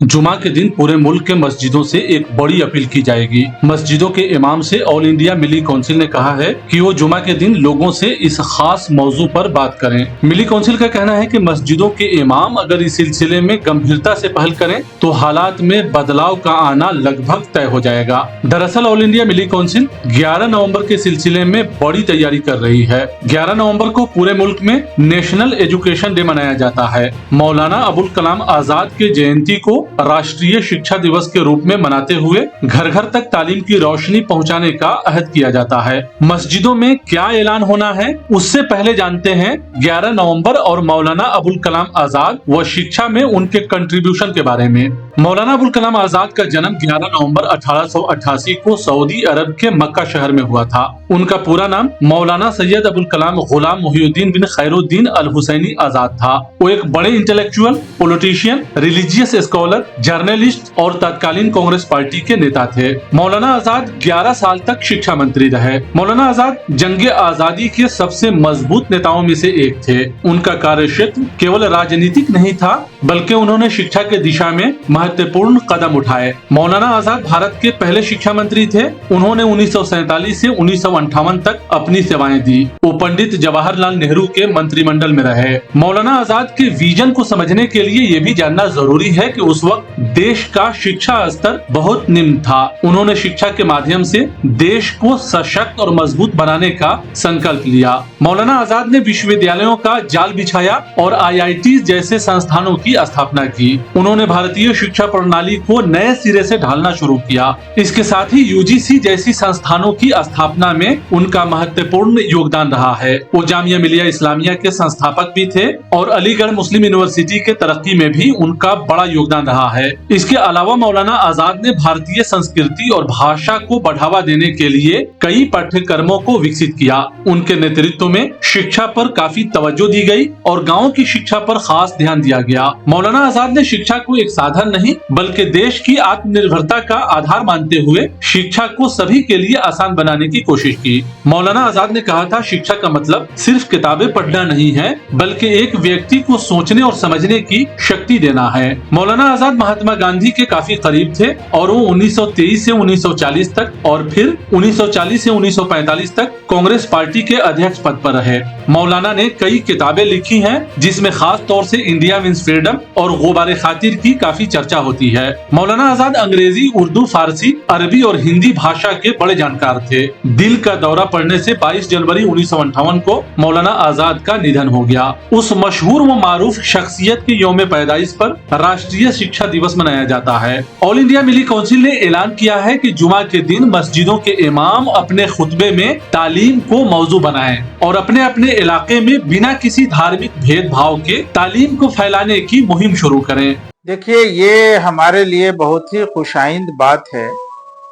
जुमा के दिन पूरे मुल्क के मस्जिदों से एक बड़ी अपील की जाएगी। मस्जिदों के इमाम से ऑल इंडिया मिली काउंसिल ने कहा है कि वो जुमा के दिन लोगों से इस खास मौजू पर बात करें। मिली काउंसिल का कहना है कि मस्जिदों के इमाम अगर इस सिलसिले में गंभीरता से पहल करें तो हालात में बदलाव का आना लगभग तय हो जाएगा। दरअसल ऑल इंडिया मिली काउंसिल 11 नवंबर के सिलसिले में बड़ी तैयारी कर रही है। 11 नवंबर को पूरे मुल्क में नेशनल एजुकेशन डे मनाया जाता है। मौलाना अबुल कलाम आजाद के जयंती को राष्ट्रीय शिक्षा दिवस के रूप में मनाते हुए घर घर तक तालीम की रोशनी पहुंचाने का अहद किया जाता है। मस्जिदों में क्या ऐलान होना है उससे पहले जानते हैं 11 नवंबर और मौलाना अबुल कलाम आजाद व शिक्षा में उनके कंट्रीब्यूशन के बारे में। मौलाना अबुल कलाम आजाद का जन्म 11 नवंबर 1888 को सऊदी अरब के मक्का शहर में हुआ था। उनका पूरा नाम मौलाना सैयद अबुल कलाम गुलाम मोहिउद्दीन बिन खैरुद्दीन अल हुसैनी आजाद था। वो एक बड़े intellectual, politician, religious scholar, journalist और तत्कालीन कांग्रेस पार्टी के नेता थे। मौलाना आजाद 11 साल तक शिक्षा मंत्री रहे। मौलाना आजाद जंगे आजादी के सबसे मजबूत नेताओं में से एक थे। उनका कार्य क्षेत्र केवल राजनीतिक नहीं था बल्कि उन्होंने शिक्षा के दिशा में महत्वपूर्ण कदम उठाए। मौलाना आजाद भारत के पहले शिक्षा मंत्री थे। उन्होंने 1947 से 1958 तक अपनी सेवाएं दी। वो पंडित जवाहरलाल नेहरू के मंत्रिमंडल में रहे। मौलाना आजाद के विजन को समझने के लिए ये भी जानना जरूरी है कि उस वक्त देश का शिक्षा स्तर बहुत निम्न था। उन्होंने शिक्षा के माध्यम से देश को सशक्त और मजबूत बनाने का संकल्प लिया। मौलाना आजाद ने विश्वविद्यालयों का जाल बिछाया और IIT जैसे संस्थानों की स्थापना की। उन्होंने भारतीय शिक्षा प्रणाली को नए सिरे से ढालना शुरू किया। इसके साथ ही UGC जैसी संस्थानों की स्थापना में उनका महत्वपूर्ण योगदान रहा है। वो जामिया मिलिया इस्लामिया के संस्थापक भी थे और अलीगढ़ मुस्लिम यूनिवर्सिटी के तरक्की में भी उनका बड़ा योगदान रहा है। इसके अलावा मौलाना आजाद ने भारतीय संस्कृति और भाषा को बढ़ावा देने के लिए कई पाठ्यक्रमों को विकसित किया। उनके नेतृत्व में शिक्षा पर काफी तवज्जो दी गई और गाँव की शिक्षा पर खास ध्यान दिया गया। मौलाना आजाद ने शिक्षा को एक साधन नहीं बल्कि देश की आत्मनिर्भरता का आधार मानते हुए शिक्षा को सभी के लिए आसान बनाने की कोशिश की। मौलाना आजाद ने कहा था, शिक्षा का मतलब सिर्फ किताबें पढ़ना नहीं है बल्कि एक व्यक्ति को सोचने और समझने की शक्ति देना है। मौलाना आजाद महात्मा गांधी के काफी करीब थे और वो 1923 से 1940 तक और फिर 1940 से 1945 तक कांग्रेस पार्टी के अध्यक्ष पद पर रहे। मौलाना ने कई किताबें लिखी हैं जिसमें खास तौर से इंडिया मीन्स फ्रीडम और गुबारे खातिर की काफी चर्चा होती है। मौलाना आजाद अंग्रेजी, उर्दू, फारसी, अरबी और हिंदी भाषा के बड़े जानकार थे। दिल का दौरा पड़ने से 22 जनवरी 1958 को मौलाना आजाद का निधन हो गया। उस मशहूर व मारूफ शख्सियत के यौम पैदाइश पर राष्ट्रीय शिक्षा दिवस मनाया जाता है। ऑल इंडिया मिली काउंसिल ने ऐलान किया है कि जुमा के दिन मस्जिदों के इमाम अपने खुतबे में तालीम को मौजू बनाएं और अपने अपने इलाके में बिना किसी धार्मिक भेदभाव के तालीम को फैलाने की मुहिम शुरू करें। देखिए, ये हमारे लिए बहुत ही खुशाइंद बात है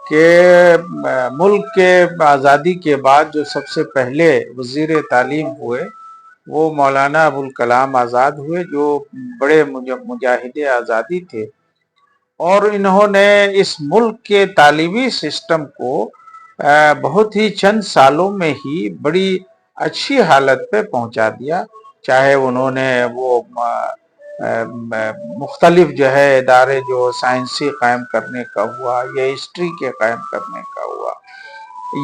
कि मुल्क के आज़ादी के बाद जो सबसे पहले वज़ीर तालीम हुए वो मौलाना अबुल कलाम आज़ाद हुए, जो बड़े मुजाहिद आज़ादी थे और इन्होंने इस मुल्क के तालीमी सिस्टम को बहुत ही चंद सालों में ही बड़ी अच्छी हालत पे पहुंचा दिया। चाहे उन्होंने वो मुख्तलिफ जो है इदारे जो साइंसी कायम करने का हुआ या हिस्ट्री के कायम करने का हुआ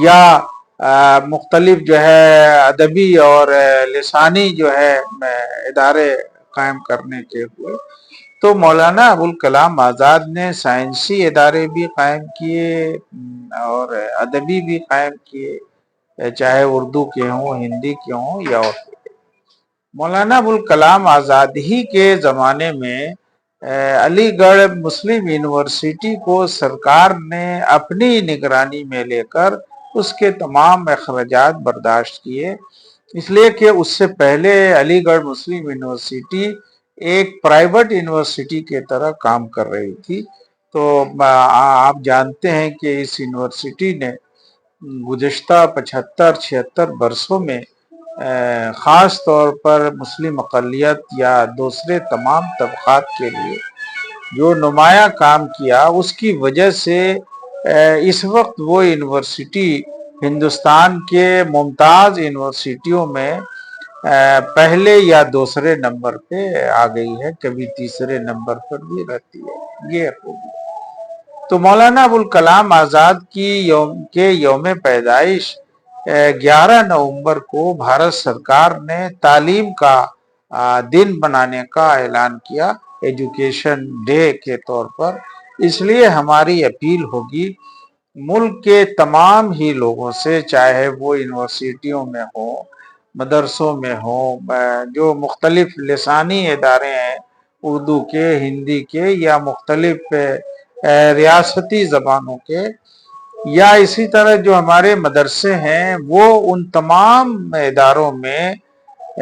या मुख्तलिफ जो है अदबी और लिसानी जो है इदारे कायम करने के हुए, तो मौलाना अबुल कलाम आज़ाद ने साइंसी इदारे भी कायम किए और अदबी भी कायम किए, चाहे उर्दू के हों, हिंदी के हों या और। मौलाना अबुल कलाम आज़ाद ही के ज़माने में अलीगढ़ मुस्लिम यूनिवर्सिटी को सरकार ने अपनी निगरानी में लेकर उसके तमाम अखराजात बर्दाश्त किए, इसलिए कि उससे पहले अलीगढ़ मुस्लिम यूनिवर्सिटी एक प्राइवेट यूनिवर्सिटी के तरह काम कर रही थी। तो आप जानते हैं कि इस यूनिवर्सिटी ने गुज़श्ता 75-76 बरसों में ख़ास तौर पर मुस्लिम अक़लियत या दूसरे तमाम तबक़ात के लिए जो नुमाया काम किया, उसकी वजह से इस वक्त वो यूनिवर्सिटी हिंदुस्तान के मुमताज़ यूनिवर्सिटियों में پہلے یا دوسرے نمبر پہ آ گئی ہے، کبھی تیسرے نمبر پر بھی رہتی ہے، یہ خوبی۔ تو مولانا ابوالکلام آزاد کی یوم پیدائش 11 نومبر کو بھارت سرکار نے تعلیم کا دن بنانے کا اعلان کیا، ایجوکیشن ڈے کے طور پر۔ اس لیے ہماری اپیل ہوگی ملک کے تمام ہی لوگوں سے، چاہے وہ یونیورسٹیوں میں ہوں، مدرسوں میں ہوں، جو مختلف لسانی ادارے ہیں، اردو کے، ہندی کے یا مختلف ریاستی زبانوں کے، یا اسی طرح جو ہمارے مدرسے ہیں، وہ ان تمام اداروں میں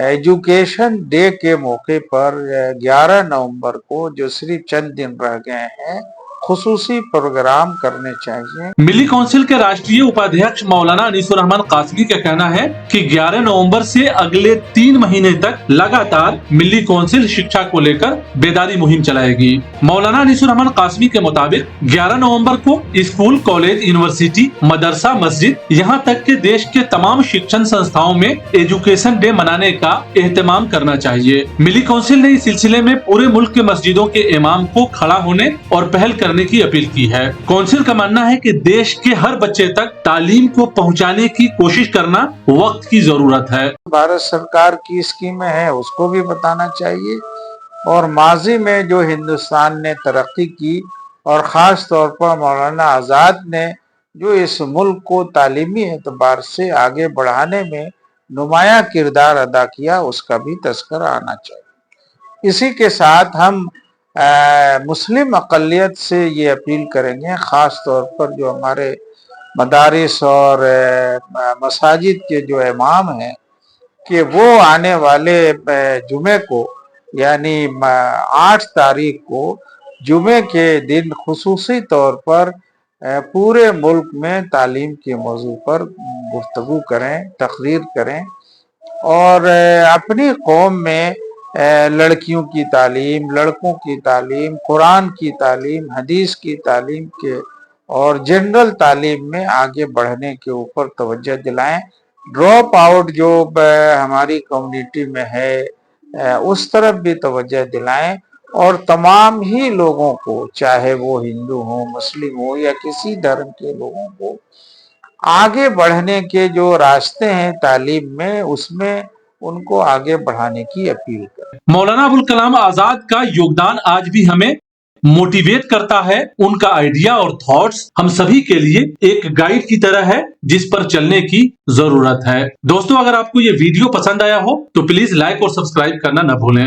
ایجوکیشن ڈے کے موقع پر 11 نومبر کو جو صرف چند دن رہ گئے ہیں، خصوصی پروگرام کرنے چاہیے۔ ملی کونسل کے راشٹریہ اپادھیکش مولانا انیس الرحمن قاسمی کا کہنا ہے کہ 11 نومبر سے اگلے 3 مہینے تک لگاتار ملی کونسل شکشا کو لے کر بیداری مہم چلائے گی۔ مولانا انیس الرحمن قاسمی کے مطابق 11 نومبر کو اسکول، کالج، یونیورسٹی، مدرسہ، مسجد، یہاں تک کہ دیش کے تمام شکشن سنستھاؤں میں ایجوکیشن ڈے منانے کا اہتمام کرنا چاہیے۔ ملی کونسل نے اس سلسلے میں پورے ملک کے مسجدوں کے امام کو کھڑا ہونے اور پہل کرنے کی اپیل کی ہے۔ کونسل کا ماننا ہے کہ دیش کے ہر بچے تک تعلیم کو پہنچانے کی کوشش کرنا وقت کی ضرورت ہے۔ بھارت سرکار کی اسکیمیں ہیں اس کو بھی بتانا چاہیے، اور ماضی میں جو ہندوستان نے ترقی کی اور خاص طور پر مولانا آزاد نے جو اس ملک کو تعلیمی اعتبار سے آگے بڑھانے میں نمایاں کردار ادا کیا، اس کا بھی تذکرہ آنا چاہیے۔ اسی کے ساتھ ہم مسلم اقلیت سے یہ اپیل کریں گے، خاص طور پر جو ہمارے مدارس اور مساجد کے جو امام ہیں، کہ وہ آنے والے جمعے کو یعنی 8 تاریخ کو جمعے کے دن خصوصی طور پر پورے ملک میں تعلیم کے موضوع پر گفتگو کریں، تقریر کریں، اور اپنی قوم میں لڑکیوں کی تعلیم، لڑکوں کی تعلیم، قرآن کی تعلیم، حدیث کی تعلیم کے اور جنرل تعلیم میں آگے بڑھنے کے اوپر توجہ دلائیں۔ ڈراپ آؤٹ جو ہماری کمیونٹی میں ہے اس طرف بھی توجہ دلائیں، اور تمام ہی لوگوں کو، چاہے وہ ہندو ہوں، مسلم ہوں یا کسی دھرم کے لوگوں کو، آگے بڑھنے کے جو راستے ہیں تعلیم میں، اس میں ان کو آگے بڑھانے کی اپیل کریں۔ مولانا ابوالکلام آزاد کا یوگدان آج بھی ہمیں موٹیویٹ کرتا ہے۔ ان کا آئیڈیا اور تھاٹس ہم سبھی کے لیے ایک گائیڈ کی طرح ہے جس پر چلنے کی ضرورت ہے۔ دوستو، اگر آپ کو یہ ویڈیو پسند آیا ہو تو پلیز لائک اور سبسکرائب کرنا نہ بھولیں۔